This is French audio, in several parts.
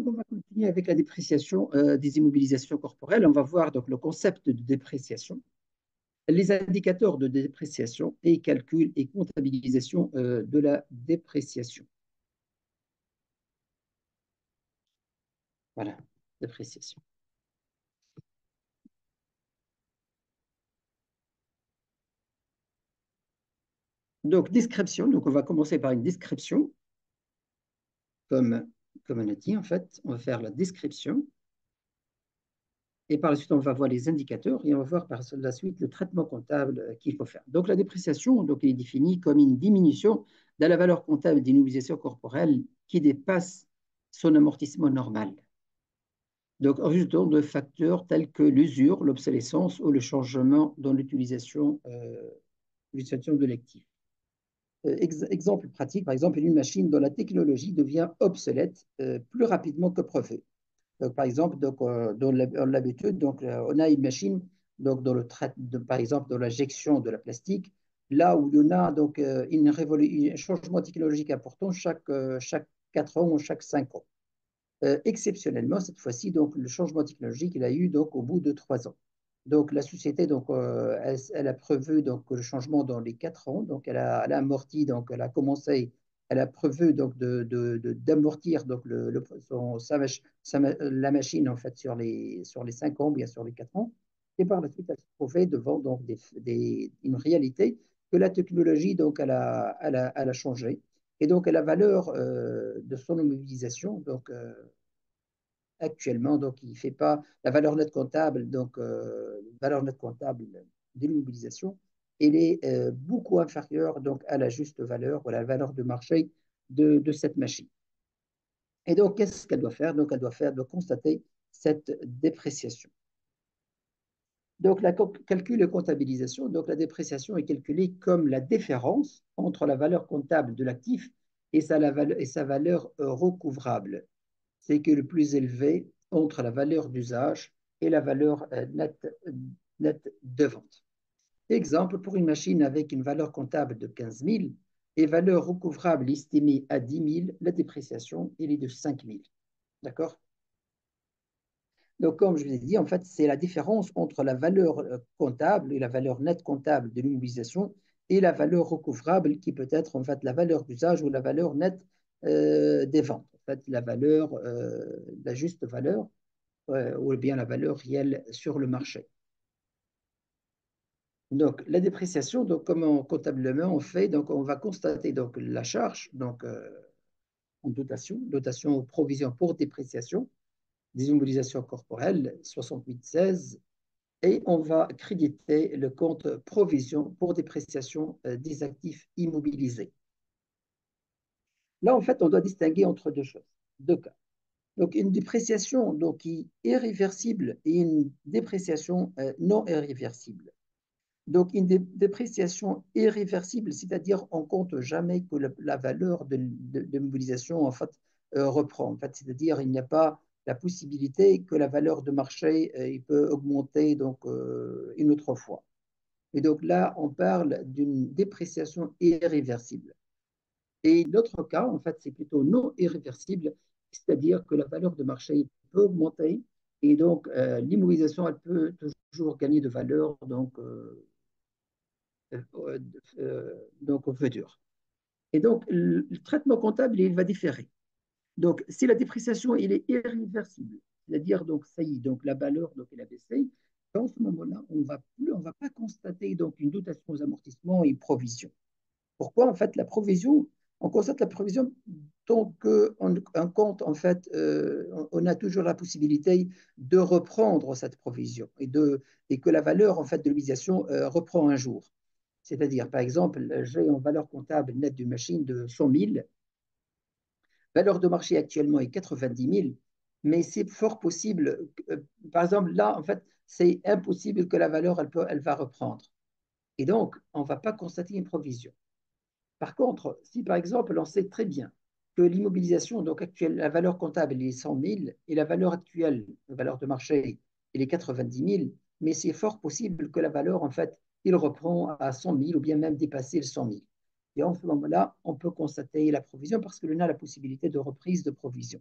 on va continuer avec la dépréciation des immobilisations corporelles. On va voir donc le concept de dépréciation, les indicateurs de dépréciation et calcul et comptabilisation de la dépréciation. Voilà, dépréciation. Donc, description. Donc, on va commencer par une description, comme, comme on a dit, en fait. On va faire la description. Et par la suite, on va voir les indicateurs et on va voir par la suite le traitement comptable qu'il faut faire. Donc, la dépréciation donc, est définie comme une diminution de la valeur comptable d'une mobilisation corporelle qui dépasse son amortissement normal. Donc, en résultant de facteurs tels que l'usure, l'obsolescence ou le changement dans l'utilisation de l'actif. Exemple pratique, par exemple, une machine dont la technologie devient obsolète plus rapidement que prévu. Donc, par exemple, donc, dans l'habitude, donc, on a une machine donc, dans le par exemple, dans l'injection de la plastique, là où il y en a donc, un changement technologique important chaque 4 ans ou chaque 5 ans. Exceptionnellement, cette fois-ci, donc, le changement technologique, il a eu donc, au bout de 3 ans. Donc, la société, donc, elle a prévu donc, le changement dans les 4 ans. Donc, elle a amorti, donc, elle a commencé, elle a prévu donc, d'amortir donc, la machine en fait, sur les 5 ans, bien sur les 4 ans. Et par la suite, elle se trouvait devant donc, une réalité que la technologie, donc, elle a changé. Et donc, la valeur de son immobilisation, donc, actuellement, donc, il fait pas la valeur nette comptable, donc, valeur nette comptable de l'immobilisation, elle est beaucoup inférieure donc, à la juste valeur ou à la valeur de marché de cette machine. Et donc, qu'est-ce qu'elle doit faire? Donc, elle doit constater cette dépréciation. Donc, la calcul et comptabilisation, donc la dépréciation est calculée comme la différence entre la valeur comptable de l'actif et sa valeur recouvrable. C'est que le plus élevé entre la valeur d'usage et la valeur nette de vente. Exemple, pour une machine avec une valeur comptable de 15 000 et valeur recouvrable estimée à 10 000, la dépréciation elle est de 5 000. D'accord? Donc, comme je vous ai dit, en fait, c'est la différence entre la valeur comptable et la valeur nette comptable de l'immobilisation et la valeur recouvrable qui peut être en fait la valeur d'usage ou la valeur nette des ventes. En fait, la juste valeur ou bien la valeur réelle sur le marché. Donc, la dépréciation, donc, comment comptablement on fait? Donc, on va constater donc, la charge donc, en dotation ou provision pour dépréciation des immobilisations corporelles, 68,16, et on va créditer le compte provision pour dépréciation des actifs immobilisés. Là, en fait, on doit distinguer entre deux cas. Donc, une dépréciation donc, qui est réversible et une dépréciation non irréversible. Donc, une dépréciation irréversible, c'est-à-dire on ne compte jamais que la valeur de mobilisation en fait, reprend. En fait, c'est-à-dire il n'y a pas la possibilité que la valeur de marché il peut augmenter donc, une autre fois. Et donc là, on parle d'une dépréciation irréversible. Et l'autre cas, en fait, c'est plutôt non irréversible, c'est-à-dire que la valeur de marché peut augmenter et donc l'immobilisation, elle peut toujours gagner de valeur euh, donc au futur. Et donc, le traitement comptable, il va différer. Donc, si la dépréciation, il est irréversible, c'est-à-dire, donc, ça y est, donc la valeur, donc, elle a baissé, dans ce moment-là, on va pas constater donc une dotation aux amortissements et une provision. Pourquoi? En fait, la provision, on constate la provision tant qu'on compte, en fait, on a toujours la possibilité de reprendre cette provision et que la valeur, en fait, de l'utilisation reprend un jour. C'est-à-dire, par exemple, j'ai une valeur comptable nette d'une machine de 100 000, valeur de marché actuellement est 90 000, mais c'est fort possible, par exemple, là, en fait, c'est impossible que la valeur, elle va reprendre. Et donc, on ne va pas constater une provision. Par contre, si par exemple, on sait très bien que l'immobilisation, donc actuelle, la valeur comptable est 100 000 et la valeur actuelle, la valeur de marché, elle est 90 000, mais c'est fort possible que la valeur, en fait, il reprend à 100 000 ou bien même dépasser le 100 000. Et en ce moment-là, on peut constater la provision parce que l'on a la possibilité de reprise de provision.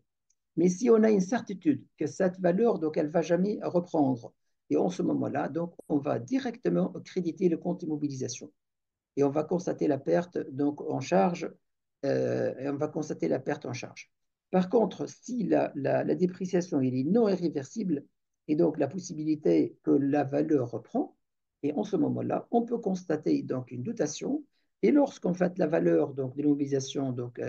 Mais si on a une certitude que cette valeur, donc, elle ne va jamais reprendre, et en ce moment-là, donc, on va directement créditer le compte immobilisation et on va constater la perte donc, en charge, et on va constater la perte en charge. Par contre, si la dépréciation est non irréversible, et donc la possibilité que la valeur reprend, et en ce moment-là, on peut constater donc une dotation, et lorsqu'en fait la valeur donc, de l'immobilisation donc,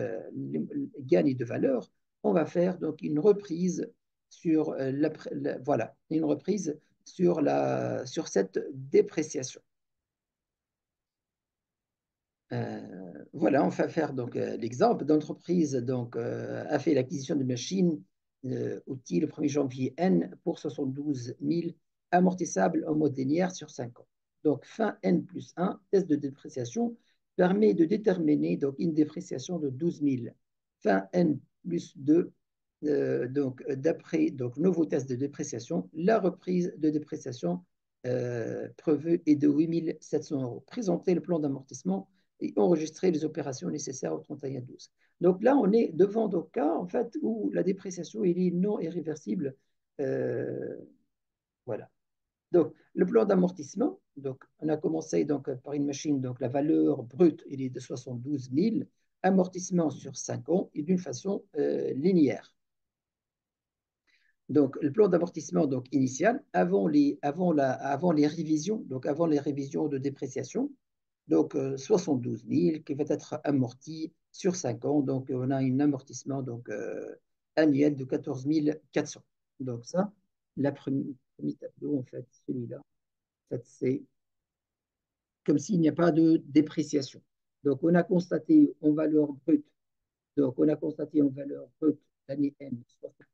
gagne de valeur, on va faire donc une reprise sur, voilà, une reprise sur cette dépréciation. Voilà, on va faire donc l'exemple d'entreprise donc a fait l'acquisition de machines, outils le 1er janvier N pour 72 000 amortissables en mode linéaire sur 5 ans. Donc fin N plus 1, test de dépréciation permet de déterminer donc une dépréciation de 12 000. Fin N plus 2, donc d'après donc nouveau test de dépréciation, la reprise de dépréciation prévue est de 8 700 euros. Présenter le plan d'amortissement et enregistrer les opérations nécessaires au 31-12. Donc là, on est devant des cas en fait, où la dépréciation est non irréversible. Euh, voilà. Donc, le plan d'amortissement, donc, on a commencé donc, par une machine, donc la valeur brute il est de 72 000, amortissement sur 5 ans et d'une façon linéaire. Donc, le plan d'amortissement donc, initial, avant les révisions, donc avant les révisions de dépréciation, donc 72 000 qui va être amorti sur 5 ans. Donc, on a un amortissement donc, annuel de 14 400. Donc, ça, le premier tableau, en fait, celui-là, en fait, c'est comme s'il n'y a pas de dépréciation. Donc, on a constaté en valeur brute, donc on a constaté en valeur brute l'année N.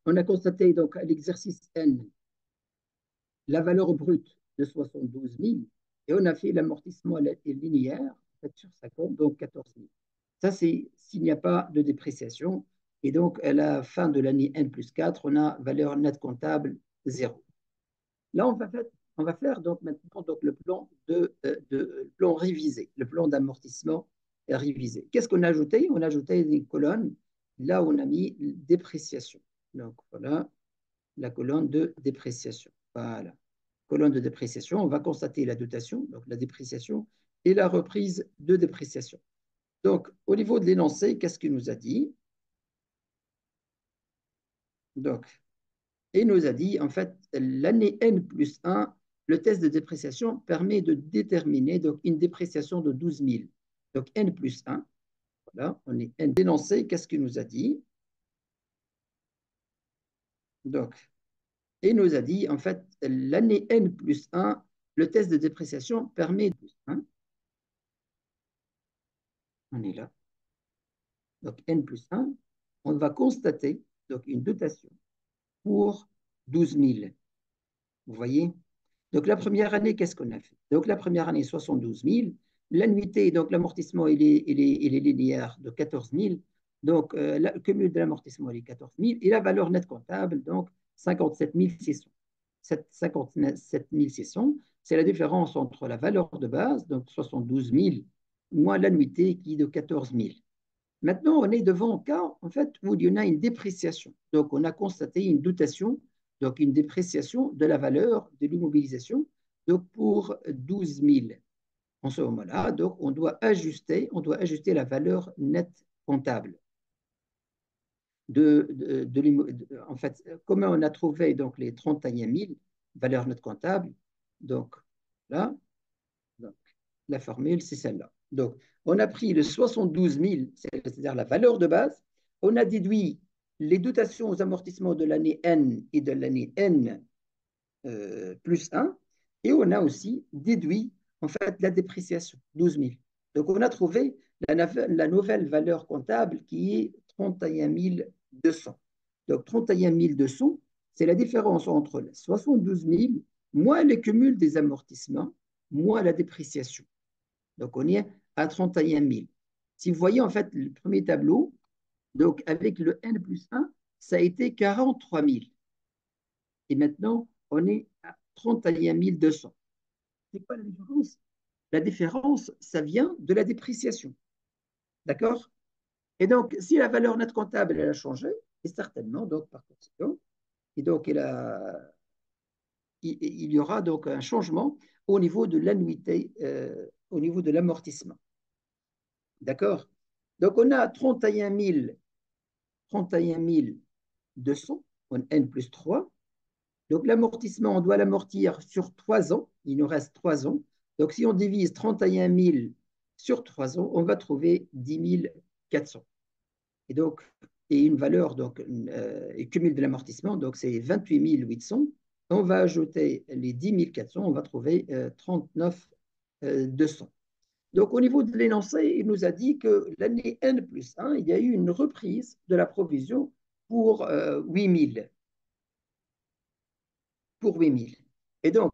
On a constaté donc à l'exercice N la valeur brute de 72 000 et on a fait l'amortissement linéaire sur 50, donc 14 000. Ça, c'est s'il n'y a pas de dépréciation. Et donc, à la fin de l'année N plus 4, on a valeur nette comptable 0. Là, on va faire donc maintenant donc, le plan, plan révisé, le plan d'amortissement révisé. Qu'est-ce qu'on a ajouté? On a ajouté une colonne là où on a mis dépréciation. Donc, voilà la colonne de dépréciation. Voilà. Colonne de dépréciation, on va constater la dotation, donc la dépréciation, et la reprise de dépréciation. Donc, au niveau de l'énoncé, qu'est-ce qu'il nous a dit? Donc, il nous a dit, en fait, l'année N plus 1, le test de dépréciation permet de déterminer donc, une dépréciation de 12 000. Donc, N plus 1, voilà, on est N. L'énoncé, qu'est-ce qu'il nous a dit? Donc, il nous a dit, en fait, l'année N plus 1, le test de dépréciation permet de... Hein, on est là. Donc, N plus 1, on va constater donc, une dotation pour 12 000. Vous voyez? Donc, la première année, qu'est-ce qu'on a fait? Donc, la première année, 72 000. L'annuité, donc l'amortissement, il est linéaire de 14 000. Donc, le cumul de l'amortissement, il est 14 000. Et la valeur nette comptable, donc 57 600. 57 600, c'est la différence entre la valeur de base, donc 72 000, moins l'annuité qui est de 14 000. Maintenant, on est devant un cas en fait, où il y en a une dépréciation. Donc, on a constaté une dotation, donc une dépréciation de la valeur de l'immobilisation donc pour 12 000. En ce moment-là, donc, on doit ajuster la valeur nette comptable. En fait, comment on a trouvé donc, les 31 000 valeurs nettes comptables? Donc, là, donc, la formule, c'est celle-là. Donc, on a pris le 72 000, c'est-à-dire la valeur de base. On a déduit les dotations aux amortissements de l'année N et de l'année N plus 1. Et on a aussi déduit, en fait, la dépréciation, 12 000. Donc, on a trouvé la nouvelle valeur comptable qui est 31 200. Donc, 31 200, c'est la différence entre 72 000 moins le cumul des amortissements, moins la dépréciation. Donc, on est à 31 000. Si vous voyez, en fait, le premier tableau, donc avec le N plus 1, ça a été 43 000. Et maintenant, on est à 31 200. C'est quoi la différence? La différence, ça vient de la dépréciation. D'accord? Et donc, si la valeur nette comptable elle a changé, et certainement, donc, par conséquent, et donc, il y aura donc un changement au niveau de l'annuité, au niveau de l'amortissement. D'accord? Donc, on a 31 200, on N plus 3. Donc, l'amortissement, on doit l'amortir sur 3 ans. Il nous reste 3 ans. Donc, si on divise 31 000 sur 3 ans, on va trouver 10 400. Et donc, et une valeur, donc, et cumul de l'amortissement, donc c'est 28 800. On va ajouter les 10 400, on va trouver 39 200. Donc, au niveau de l'énoncé, il nous a dit que l'année N plus 1, il y a eu une reprise de la provision pour 8 000. Pour 8 000. Et donc,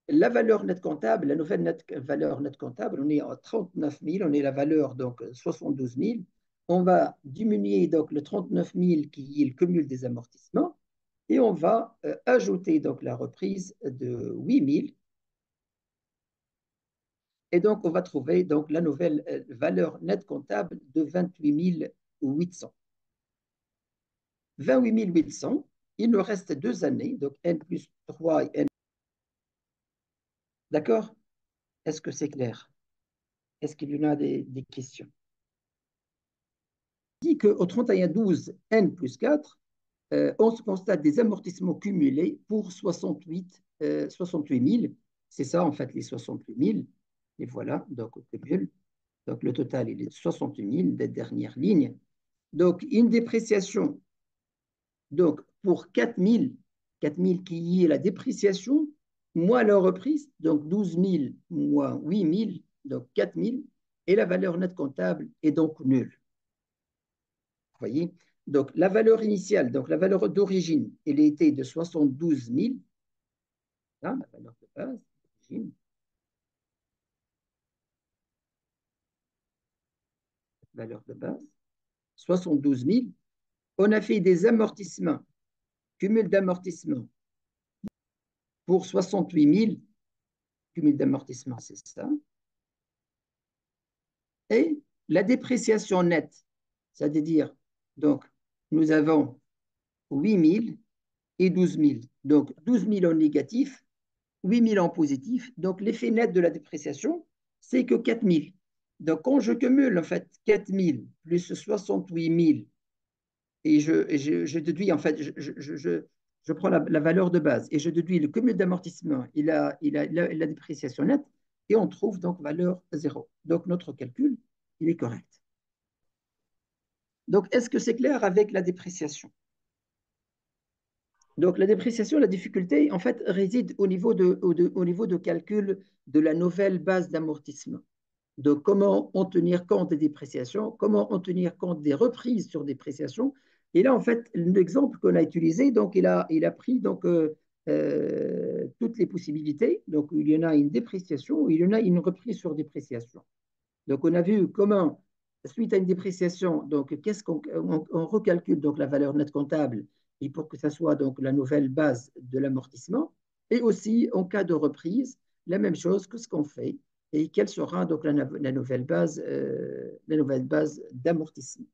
la valeur nette comptable, la nouvelle valeur nette comptable, on est à 39 000, on est la valeur donc 72 000. On va diminuer donc le 39 000 qui est le cumul des amortissements et on va ajouter donc la reprise de 8 000. Et donc, on va trouver donc la nouvelle valeur nette comptable de 28 800. 28 800, il nous reste 2 années, donc N plus 3 et N. D'accord? Est-ce que c'est clair? Est-ce qu'il y en a des questions? Dit qu'au 31-12 N plus 4, on se constate des amortissements cumulés pour 68 000. C'est ça, en fait, les 68 000. Et voilà, donc au cumul. Donc le total, il est de 68 000 des dernières lignes. Donc une dépréciation, donc pour 4 000 qui est la dépréciation, moins la reprise, donc 12 000 moins 8 000, donc 4 000, et la valeur nette comptable est donc nulle. Vous voyez? Donc, la valeur initiale, donc la valeur d'origine, elle était de 72 000. Là, la valeur de base, d'origine, valeur de base, 72 000. On a fait des amortissements, cumul d'amortissements pour 68 000. Cumul d'amortissement, c'est ça. Et la dépréciation nette, c'est-à-dire, donc, nous avons 8 000 et 12 000. Donc, 12 000 en négatif, 8 000 en positif. Donc, l'effet net de la dépréciation, c'est que 4 000. Donc, quand je cumule, en fait, 4 000 plus 68 000, et je déduis, en fait, je prends la valeur de base et je déduis le cumul d'amortissement et la dépréciation nette, et on trouve donc valeur 0. Donc, notre calcul, il est correct. Donc, est-ce que c'est clair avec la dépréciation? Donc, la dépréciation, la difficulté, en fait, réside au niveau de calcul de la nouvelle base d'amortissement. Donc, comment en tenir compte des dépréciations, comment en tenir compte des reprises sur dépréciation. Et là, en fait, l'exemple qu'on a utilisé, donc, il a pris donc, toutes les possibilités. Donc, il y en a une dépréciation, il y en a une reprise sur dépréciation. Donc, on a vu comment, suite à une dépréciation, donc, qu'est-ce on recalcule donc la valeur nette comptable et pour que ça soit donc la nouvelle base de l'amortissement. Et aussi, en cas de reprise, la même chose que ce qu'on fait et quelle sera donc la nouvelle base d'amortissement.